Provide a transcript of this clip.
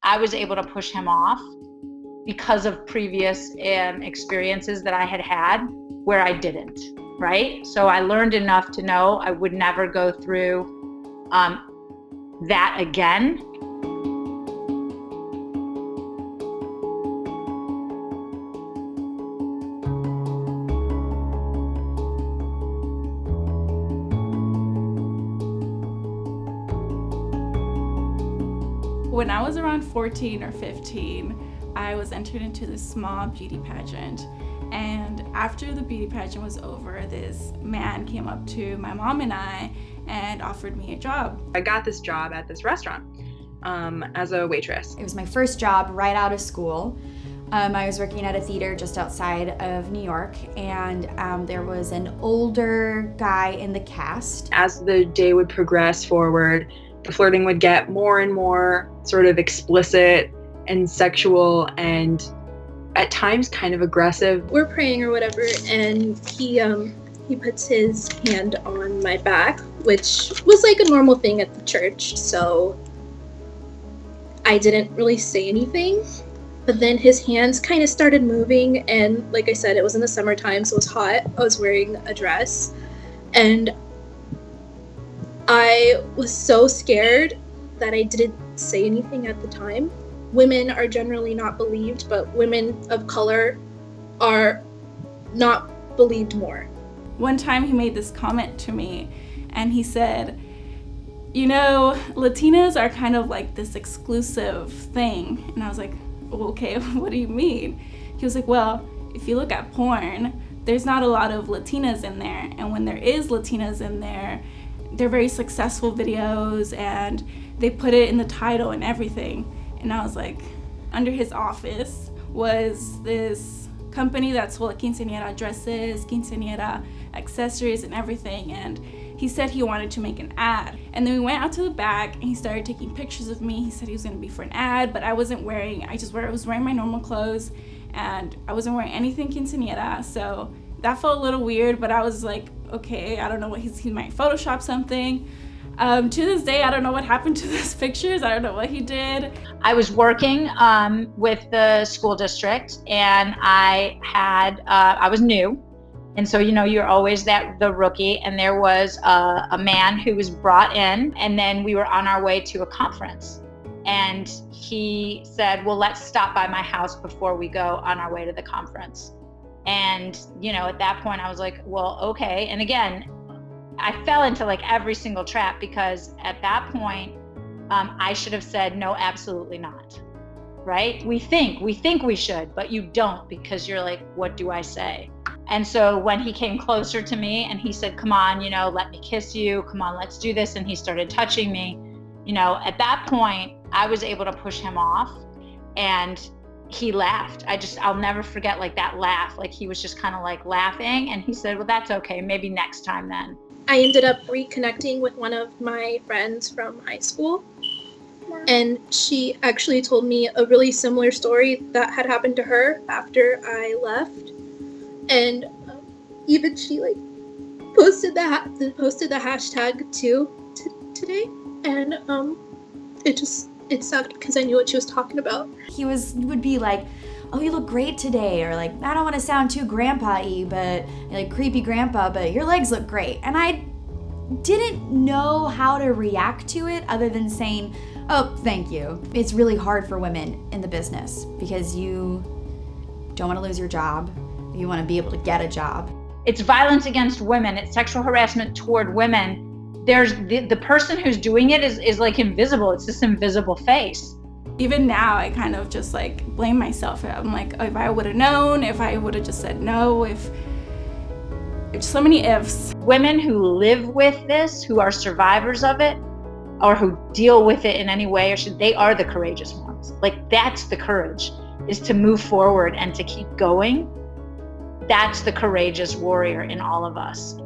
I was able to push him off because of previous experiences that I had had where I didn't, right? So I learned enough to know I would never go through that again. When I was around 14 or 15, I was entered into this small beauty pageant. And after the beauty pageant was over, this man came up to my mom and I and offered me a job. I got this job at this restaurant as a waitress. It was my first job right out of school. I was working at a theater just outside of New York, and there was an older guy in the cast. As the day would progress forward, the flirting would get more and more sort of explicit and sexual and at times kind of aggressive. We're praying or whatever, and he puts his hand on my back, which was like a normal thing at the church, so I didn't really say anything. But then his hands kind of started moving, and like I said, it was in the summertime, so it was hot. I was wearing a dress, and I was so scared that I didn't say anything at the time. Women are generally not believed, but women of color are not believed more. One time he made this comment to me, and he said, you know, Latinas are kind of like this exclusive thing. And I was like, okay, what do you mean? He was like, well, if you look at porn, there's not a lot of Latinas in there. And when there is Latinas in there, they're very successful videos and they put it in the title and everything. And I was like, under his office was this company that sold quinceañera dresses, quinceañera accessories and everything. And he said he wanted to make an ad. And then we went out to the back and he started taking pictures of me. He said he was gonna be for an ad, but I was wearing my normal clothes and I wasn't wearing anything quinceañera. So that felt a little weird, but I was like, okay, I don't know what he might Photoshop something. To this day, I don't know what happened to those pictures. I don't know what he did. I was working with the school district, and I was new. And so, you know, you're always the rookie, and there was a man who was brought in, and then we were on our way to a conference. And he said, well, let's stop by my house before we go on our way to the conference. And, you know, at that point I was like, well, okay. And again, I fell into like every single trap, because at that point, I should have said, no, absolutely not. Right? We think we should, but you don't, because you're like, what do I say? And so when he came closer to me and he said, come on, you know, let me kiss you. Come on, let's do this. And he started touching me. You know, at that point, I was able to push him off, and he laughed. I'll never forget like that laugh. Like he was just kind of like laughing, and he said, well, that's okay. Maybe next time then. I ended up reconnecting with one of my friends from high school, and she actually told me a really similar story that had happened to her after I left. And even she like posted the hashtag too today, and it sucked because I knew what she was talking about. He would be like, oh, you look great today, or like, I don't want to sound too grandpa-y, but like creepy grandpa, but your legs look great. And I didn't know how to react to it other than saying, oh, thank you. It's really hard for women in the business because you don't want to lose your job. You want to be able to get a job. It's violence against women. It's sexual harassment toward women. There's the person who's doing it is like invisible. It's this invisible face. Even now, I kind of just like blame myself. I'm like, if I would have known, if I would have just said no, if so many ifs. Women who live with this, who are survivors of it, or who deal with it in any way, they are the courageous ones. Like that's the courage, is to move forward and to keep going. That's the courageous warrior in all of us.